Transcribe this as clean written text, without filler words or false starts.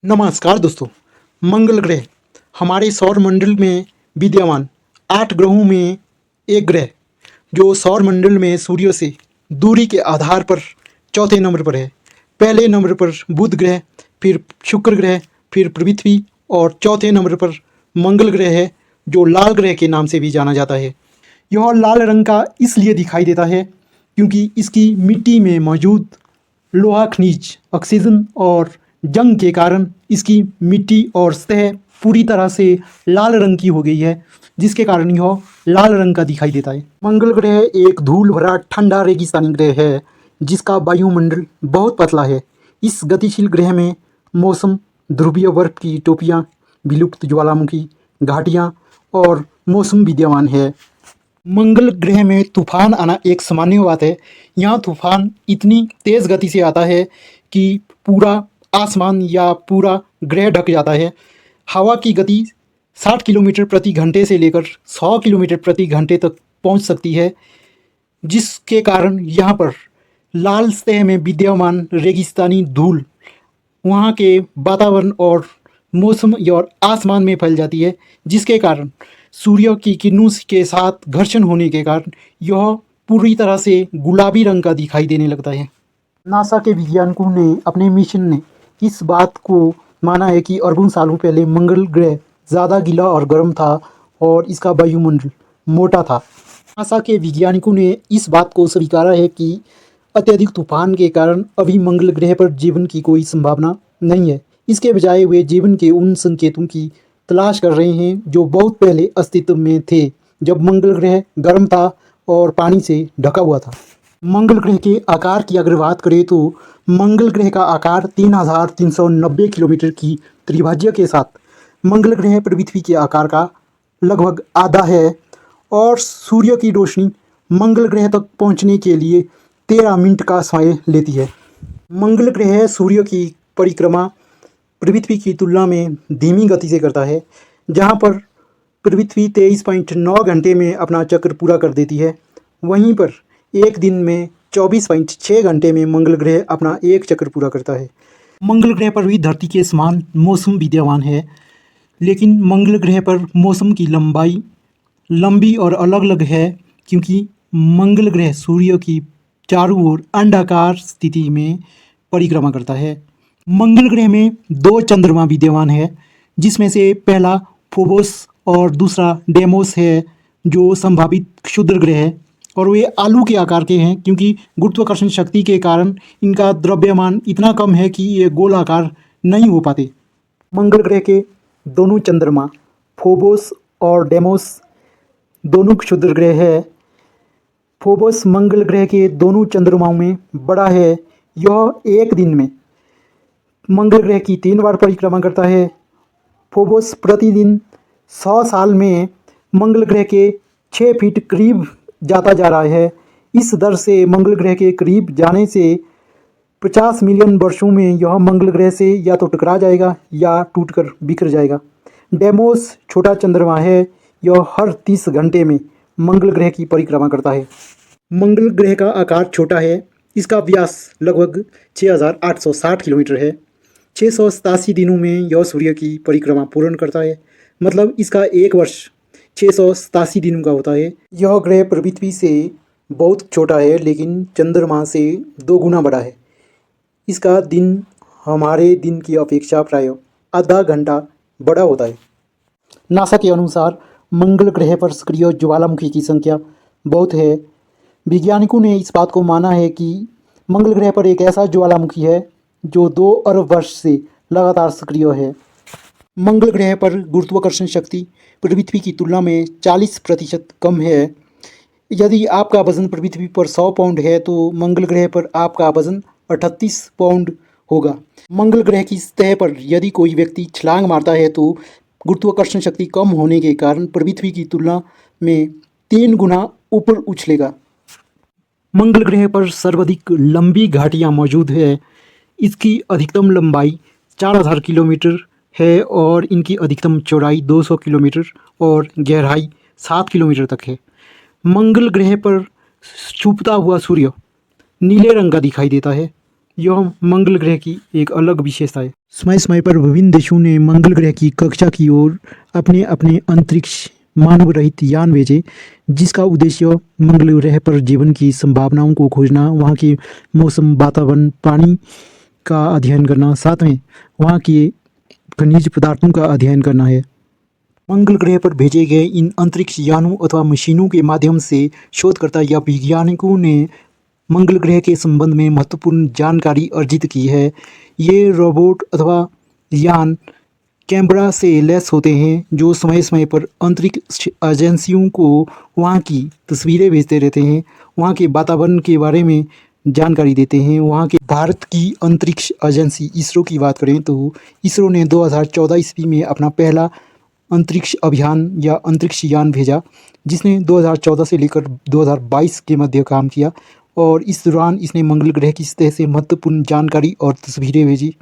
नमस्कार दोस्तों। मंगल ग्रह हमारे सौर मंडल में विद्यमान 8 ग्रहों में एक ग्रह जो सौर मंडल में सूर्य से दूरी के आधार पर चौथे नंबर पर है। पहले नंबर पर बुध ग्रह, फिर शुक्र ग्रह, फिर पृथ्वी और चौथे नंबर पर मंगल ग्रह है जो लाल ग्रह के नाम से भी जाना जाता है। यह लाल रंग का इसलिए दिखाई देता है क्योंकि इसकी मिट्टी में मौजूद लोहा खनिज, ऑक्सीजन और जंग के कारण इसकी मिट्टी और सतह पूरी तरह से लाल रंग की हो गई है, जिसके कारण यह लाल रंग का दिखाई देता है। मंगल ग्रह एक धूल भरा ठंडा रेगिस्तानी ग्रह है जिसका वायुमंडल बहुत पतला है। इस गतिशील ग्रह में मौसम, ध्रुवीय बर्फ की टोपियाँ, विलुप्त ज्वालामुखी घाटियाँ और मौसम विद्यमान है। मंगल ग्रह में तूफान आना एक सामान्य बात है। यहाँ तूफान इतनी तेज़ गति से आता है कि पूरा आसमान या पूरा ग्रह ढक जाता है। हवा की गति 60 किलोमीटर प्रति घंटे से लेकर 100 किलोमीटर प्रति घंटे तक पहुँच सकती है, जिसके कारण यहाँ पर लाल सतह में विद्यमान रेगिस्तानी धूल वहाँ के वातावरण और मौसम और आसमान में फैल जाती है, जिसके कारण सूर्य की किरणों के साथ घर्षण होने के कारण यह पूरी तरह से गुलाबी रंग का दिखाई देने लगता है। नासा के वैज्ञानिकों ने अपने मिशन ने इस बात को माना है कि अरबों सालों पहले मंगल ग्रह ज़्यादा गीला और गर्म था और इसका वायुमंडल मोटा था। नासा के वैज्ञानिकों ने इस बात को स्वीकारा है कि अत्यधिक तूफान के कारण अभी मंगल ग्रह पर जीवन की कोई संभावना नहीं है। इसके बजाय वे जीवन के उन संकेतों की तलाश कर रहे हैं जो बहुत पहले अस्तित्व में थे, जब मंगल ग्रह गर्म था और पानी से ढका हुआ था। मंगल ग्रह के आकार की अगर बात करें तो मंगल ग्रह का आकार 3390 किलोमीटर की त्रिभाज्य के साथ मंगल ग्रह पृथ्वी के आकार का लगभग आधा है और सूर्य की रोशनी मंगल ग्रह तक पहुंचने के लिए 13 मिनट का समय लेती है। मंगल ग्रह सूर्य की परिक्रमा पृथ्वी की तुलना में धीमी गति से करता है। जहां पर पृथ्वी 23.9 घंटे में अपना चक्र पूरा कर देती है, वहीं पर एक दिन में 24.6 घंटे में मंगल ग्रह अपना एक चक्र पूरा करता है। मंगल ग्रह पर भी धरती के समान मौसम विद्यमान है, लेकिन मंगल ग्रह पर मौसम की लंबाई लंबी और अलग अलग है क्योंकि मंगल ग्रह सूर्य की चारों ओर अंडाकार स्थिति में परिक्रमा करता है। मंगल ग्रह में 2 चंद्रमा विद्यमान है, जिसमें से पहला फोबोस और दूसरा डेमोस है जो संभावित क्षुद्र ग्रह है और वे आलू के आकार के हैं क्योंकि गुरुत्वाकर्षण शक्ति के कारण इनका द्रव्यमान इतना कम है कि ये गोल आकार नहीं हो पाते। मंगल ग्रह के दोनों चंद्रमा फोबोस और डेमोस दोनों क्षुद्र ग्रह है। फोबोस मंगल ग्रह के दोनों चंद्रमाओं में बड़ा है। यह एक दिन में मंगल ग्रह की 3 बार परिक्रमा करता है। फोबोस प्रतिदिन 100 साल में मंगल ग्रह के 6 फीट करीब जाता जा रहा है। इस दर से मंगल ग्रह के करीब जाने से 50 मिलियन वर्षों में यह मंगल ग्रह से या तो टकरा जाएगा या टूटकर बिखर जाएगा। डेमोस छोटा चंद्रमा है। यह हर 30 घंटे में मंगल ग्रह की परिक्रमा करता है। मंगल ग्रह का आकार छोटा है। इसका व्यास लगभग 6860 किलोमीटर है। 687 दिनों में यह सूर्य की परिक्रमा पूर्ण करता है। मतलब इसका एक वर्ष 687 दिनों का होता है। यह ग्रह पृथ्वी से बहुत छोटा है, लेकिन चंद्रमा से 2 गुना बड़ा है। इसका दिन हमारे दिन की अपेक्षा प्राय आधा घंटा बड़ा होता है। नासा के अनुसार मंगल ग्रह पर सक्रिय ज्वालामुखी की संख्या बहुत है। वैज्ञानिकों ने इस बात को माना है कि मंगल ग्रह पर एक ऐसा ज्वालामुखी है जो 2 अरब वर्ष से लगातार सक्रिय है। मंगल ग्रह पर गुरुत्वाकर्षण शक्ति पृथ्वी की तुलना में 40% कम है। यदि आपका वजन पृथ्वी पर 100 पाउंड है तो मंगल ग्रह पर आपका वजन 38 पाउंड होगा। मंगल ग्रह की सतह पर यदि कोई व्यक्ति छलांग मारता है तो गुरुत्वाकर्षण शक्ति कम होने के कारण पृथ्वी की तुलना में 3 गुना ऊपर उछलेगा। मंगल ग्रह पर सर्वाधिक लंबी घाटियाँ मौजूद है। इसकी अधिकतम लंबाई 4000 किलोमीटर है और इनकी अधिकतम चौड़ाई 200 किलोमीटर और गहराई 7 किलोमीटर तक है। मंगल ग्रह पर छुपता हुआ सूर्य नीले रंग का दिखाई देता है। यह मंगल ग्रह की एक अलग विशेषता है। समय समय पर विभिन्न देशों ने मंगल ग्रह की कक्षा की ओर अपने अपने अंतरिक्ष मानव रहित यान भेजे, जिसका उद्देश्य मंगल ग्रह पर जीवन की संभावनाओं को खोजना, वहाँ के मौसम, वातावरण, पानी का अध्ययन करना, साथ में वहाँ के खनिज पदार्थों का अध्ययन करना है। मंगल ग्रह पर भेजे गए इन अंतरिक्ष यानों अथवा मशीनों के माध्यम से शोधकर्ता या वैज्ञानिकों ने मंगल ग्रह के संबंध में महत्वपूर्ण जानकारी अर्जित की है। ये रोबोट अथवा यान कैमरा से लैस होते हैं जो समय समय पर अंतरिक्ष एजेंसियों को वहाँ की तस्वीरें भेजते रहते हैं, वहाँ के वातावरण के बारे में जानकारी देते हैं। वहाँ के भारत की अंतरिक्ष एजेंसी इसरो की बात करें तो इसरो ने 2014 ईस्वी में अपना पहला अंतरिक्ष अभियान या अंतरिक्ष यान भेजा, जिसने 2014 से लेकर 2022 के मध्य काम किया और इस दौरान इसने मंगल ग्रह की सतह से महत्वपूर्ण जानकारी और तस्वीरें भेजी।